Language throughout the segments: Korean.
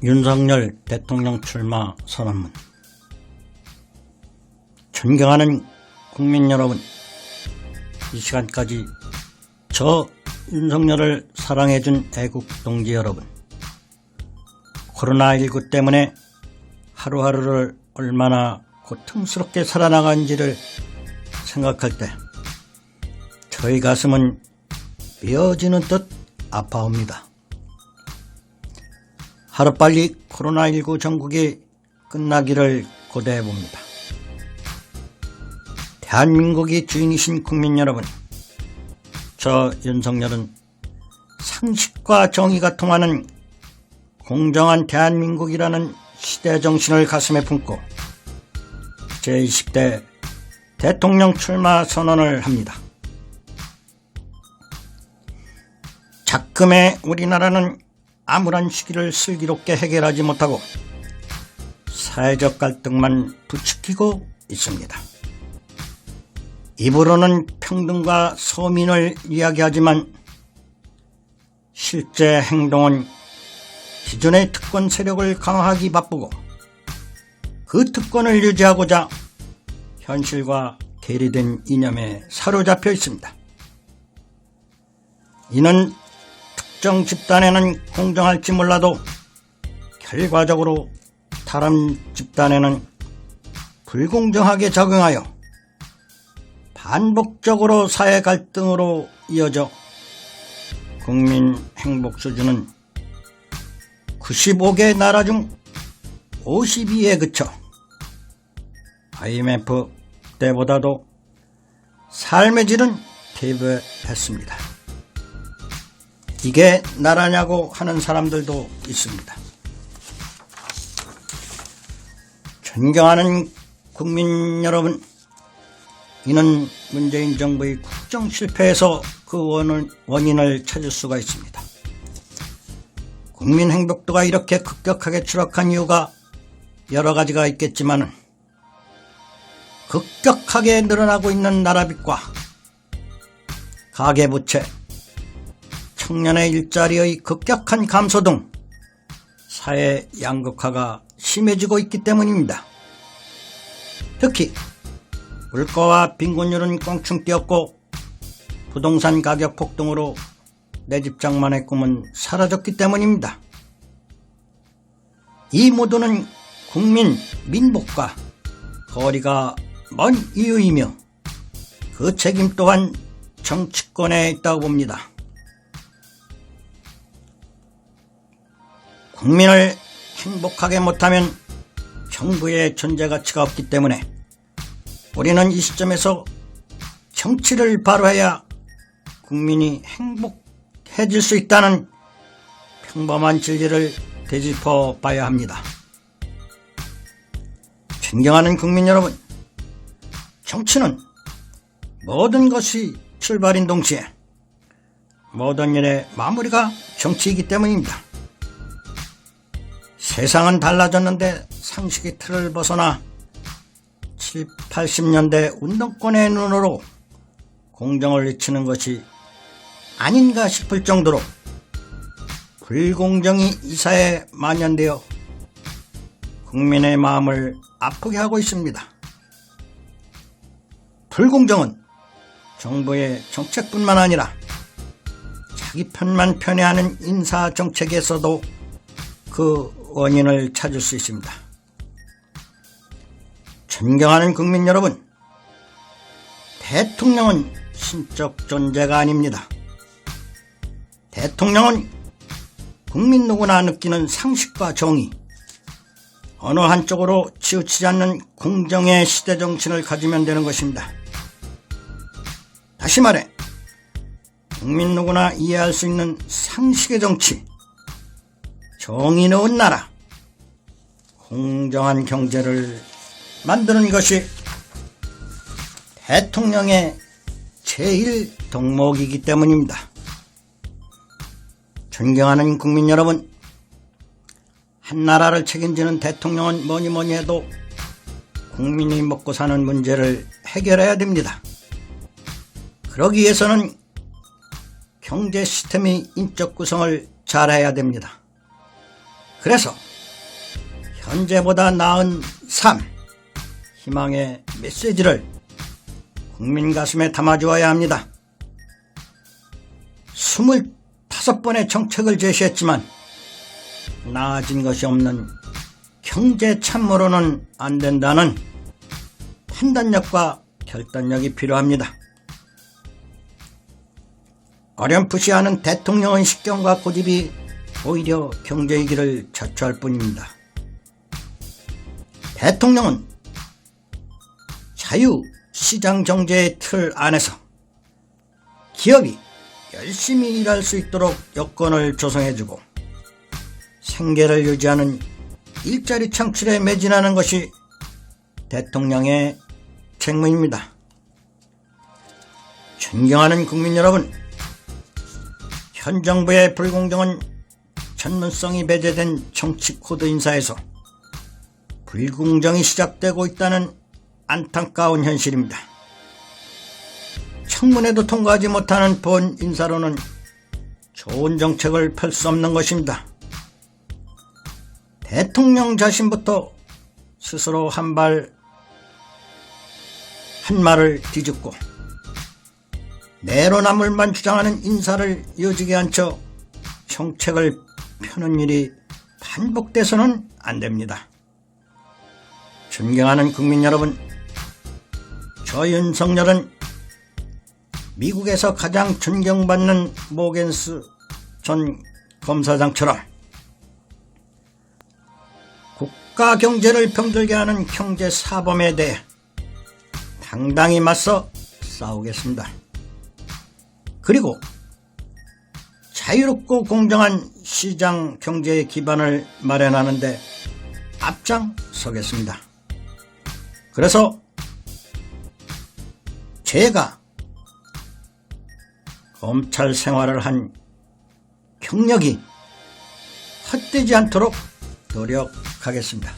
윤석열 대통령 출마 선언문. 존경하는 국민 여러분, 이 시간까지 저 윤석열을 사랑해준 애국 동지 여러분, 코로나19 때문에 하루하루를 얼마나 고통스럽게 살아나간지를 생각할 때 저희 가슴은 메어지는 듯 아파옵니다. 하루빨리 코로나19 전국이 끝나기를 고대해봅니다. 대한민국이 주인이신 국민 여러분, 저 윤석열은 상식과 정의가 통하는 공정한 대한민국이라는 시대정신을 가슴에 품고 제20대 대통령 출마 선언을 합니다. 작금의 우리나라는 아무런 시기를 슬기롭게 해결하지 못하고 사회적 갈등만 부추기고 있습니다. 입으로는 평등과 서민을 이야기하지만 실제 행동은 기존의 특권 세력을 강화하기 바쁘고 그 특권을 유지하고자 현실과 괴리된 이념에 사로잡혀 있습니다. 이는 특정 집단에는 공정할지 몰라도 결과적으로 다른 집단에는 불공정하게 적용하여 반복적으로 사회 갈등으로 이어져 국민 행복 수준은 95개 나라 중 52에 그쳐 IMF 때보다도 삶의 질은 대비했습니다. 이게 나라냐고 하는 사람들도 있습니다. 존경하는 국민 여러분, 이는 문재인 정부의 국정 실패에서 그 원인을 찾을 수가 있습니다. 국민 행복도가 이렇게 급격하게 추락한 이유가 여러 가지가 있겠지만 급격하게 늘어나고 있는 나라빚과 가계부채, 청년의 일자리의 급격한 감소 등 사회 양극화가 심해지고 있기 때문입니다. 특히 물가와 빈곤율은 껑충 뛰었고 부동산 가격 폭등으로 내 집 장만의 꿈은 사라졌기 때문입니다. 이 모두는 국민 민복과 거리가 먼 이유이며 그 책임 또한 정치권에 있다고 봅니다. 국민을 행복하게 못하면 정부의 존재 가치가 없기 때문에 우리는 이 시점에서 정치를 바로 해야 국민이 행복해질 수 있다는 평범한 진리를 되짚어 봐야 합니다. 존경하는 국민 여러분, 정치는 모든 것이 출발인 동시에 모든 일의 마무리가 정치이기 때문입니다. 세상은 달라졌는데 상식의 틀을 벗어나 7, 80년대 운동권의 눈으로 공정을 외치는 것이 아닌가 싶을 정도로 불공정이 이 사회에 만연되어 국민의 마음을 아프게 하고 있습니다. 불공정은 정부의 정책뿐만 아니라 자기 편만 편애하는 인사정책에서도 그 원인을 찾을 수 있습니다. 존경하는 국민 여러분, 대통령은 신적 존재가 아닙니다. 대통령은 국민 누구나 느끼는 상식과 정의, 어느 한쪽으로 치우치지 않는 공정의 시대 정신을 가지면 되는 것입니다. 다시 말해 국민 누구나 이해할 수 있는 상식의 정치, 정의 넣은 나라, 공정한 경제를 만드는 것이 대통령의 제일 덕목이기 때문입니다. 존경하는 국민 여러분, 한 나라를 책임지는 대통령은 뭐니 해도 국민이 먹고 사는 문제를 해결해야 됩니다. 그러기 위해서는 경제 시스템의 인적 구성을 잘해야 됩니다. 그래서 현재보다 나은 삶, 희망의 메시지를 국민 가슴에 담아주어야 합니다. 25번의 정책을 제시했지만 나아진 것이 없는 경제 참모로는 안 된다는 판단력과 결단력이 필요합니다. 어렴풋이하는 대통령의 식견과 고집이 오히려 경제 위기를 자초할 뿐입니다. 대통령은 자유시장 경제의 틀 안에서 기업이 열심히 일할 수 있도록 여건을 조성해주고 생계를 유지하는 일자리 창출에 매진하는 것이 대통령의 책무입니다. 존경하는 국민 여러분, 현 정부의 불공정은 전문성이 배제된 정치 코드 인사에서 불공정이 시작되고 있다는 안타까운 현실입니다. 청문회도 통과하지 못하는 본 인사로는 좋은 정책을 펼 수 없는 것입니다. 대통령 자신부터 스스로 한 말을 뒤집고 내로남불만 주장하는 인사를 요직에 앉혀 정책을 펴는 일이 반복돼서는 안 됩니다. 존경하는 국민 여러분, 저 윤석열은 미국에서 가장 존경받는 모겐스 전 검사장처럼 국가 경제를 병들게 하는 경제 사범에 대해 당당히 맞서 싸우겠습니다. 그리고 자유롭고 공정한 시장 경제의 기반을 마련하는 데 앞장서겠습니다. 그래서 제가 검찰 생활을 한 경력이 헛되지 않도록 노력하겠습니다.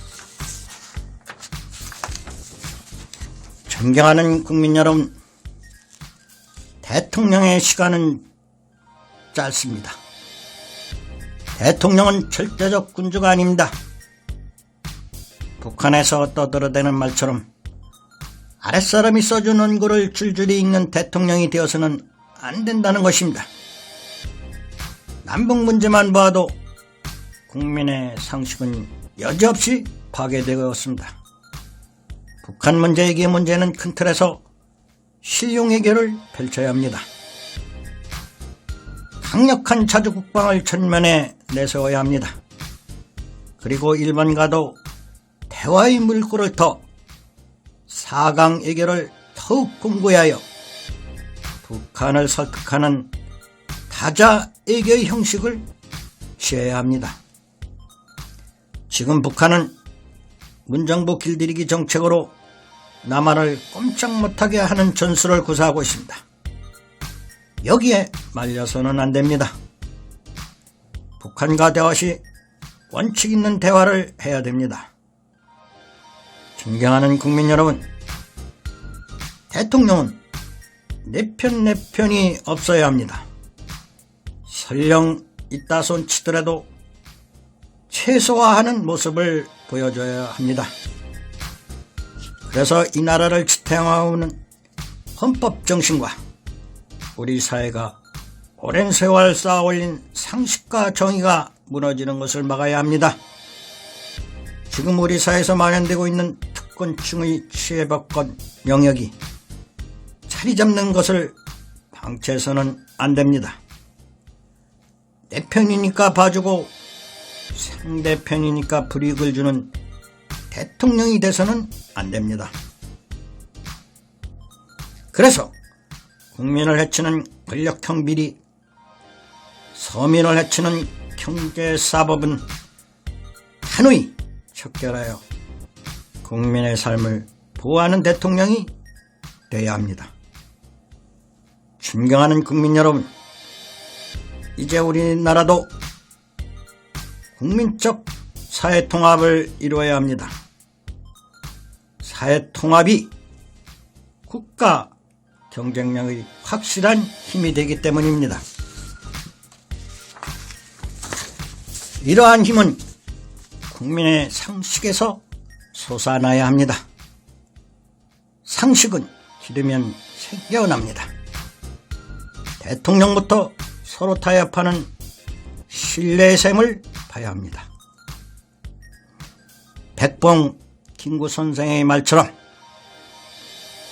존경하는 국민 여러분, 대통령의 시간은 짧습니다. 대통령은 절대적 군주가 아닙니다. 북한에서 떠들어대는 말처럼 아랫사람이 써준 원고를 줄줄이 읽는 대통령이 되어서는 안 된다는 것입니다. 남북 문제만 보아도 국민의 상식은 여지없이 파괴되었습니다. 북한 문제이기에 문제는 큰 틀에서 실용 해결을 펼쳐야 합니다. 강력한 자주 국방을 전면에 내세워야 합니다. 그리고 일본과도 대화의 물꼬를 터 4강 해결을 더욱 공고히 북한을 설득하는 다자 외교의 형식을 취해야 합니다. 지금 북한은 문정부 길들이기 정책으로 남한을 꼼짝 못하게 하는 전술을 구사하고 있습니다. 여기에 말려서는 안 됩니다. 북한과 대화 시 원칙 있는 대화를 해야 됩니다. 존경하는 국민 여러분, 대통령은 내 편이 없어야 합니다. 설령 있다 손치더라도 최소화하는 모습을 보여줘야 합니다. 그래서 이 나라를 지탱하오는 헌법 정신과 우리 사회가 오랜 세월 쌓아올린 상식과 정의가 무너지는 것을 막아야 합니다. 지금 우리 사회에서 만연되고 있는 특권층의 취해박권 영역이 자리 잡는 것을 방치해서는 안 됩니다. 내 편이니까 봐주고 상대편이니까 불이익을 주는 대통령이 돼서는 안 됩니다. 그래서 국민을 해치는 권력형 비리, 서민을 해치는 경제사법은 단호히 척결하여 국민의 삶을 보호하는 대통령이 되어야 합니다. 존경하는 국민 여러분, 이제 우리나라도 국민적 사회통합을 이루어야 합니다. 사회통합이 국가 경쟁력의 확실한 힘이 되기 때문입니다. 이러한 힘은 국민의 상식에서 솟아나야 합니다. 상식은 기르면 생겨납니다. 대통령부터 서로 타협하는 신뢰의 셈을 봐야 합니다. 백봉 김구 선생의 말처럼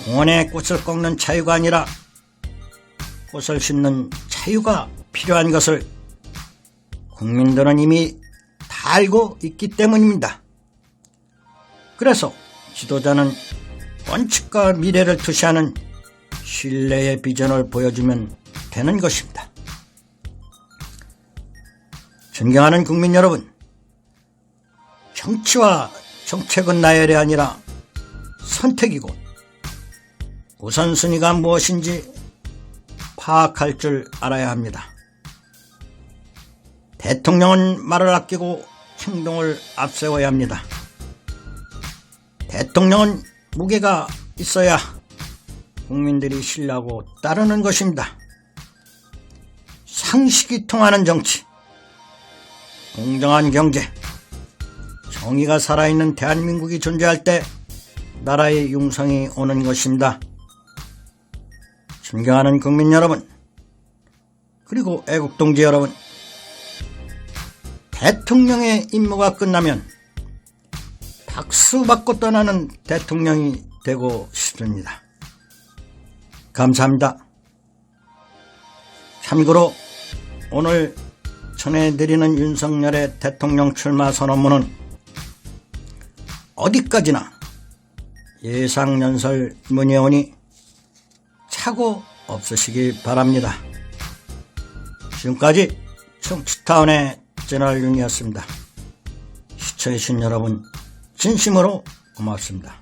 공원에 꽃을 꺾는 자유가 아니라 꽃을 심는 자유가 필요한 것을 국민들은 이미 다 알고 있기 때문입니다. 그래서 지도자는 원칙과 미래를 투시하는 신뢰의 비전을 보여주면 되는 것입니다. 존경하는 국민 여러분, 정치와 정책은 나열이 아니라 선택이고 우선순위가 무엇인지 파악할 줄 알아야 합니다. 대통령은 말을 아끼고 행동을 앞세워야 합니다. 대통령은 무게가 있어야 국민들이 신뢰하고 따르는 것입니다. 상식이 통하는 정치, 공정한 경제, 정의가 살아있는 대한민국이 존재할 때 나라의 융성이 오는 것입니다. 존경하는 국민 여러분, 그리고 애국동지 여러분, 대통령의 임무가 끝나면 박수 받고 떠나는 대통령이 되고 싶습니다. 감사합니다. 참고로 오늘 전해드리는 윤석열의 대통령 출마 선언문은 어디까지나 예상연설 문의오니 착오 없으시기 바랍니다. 지금까지 청취타운의 채널윤이었습니다. 시청해주신 여러분 진심으로 고맙습니다.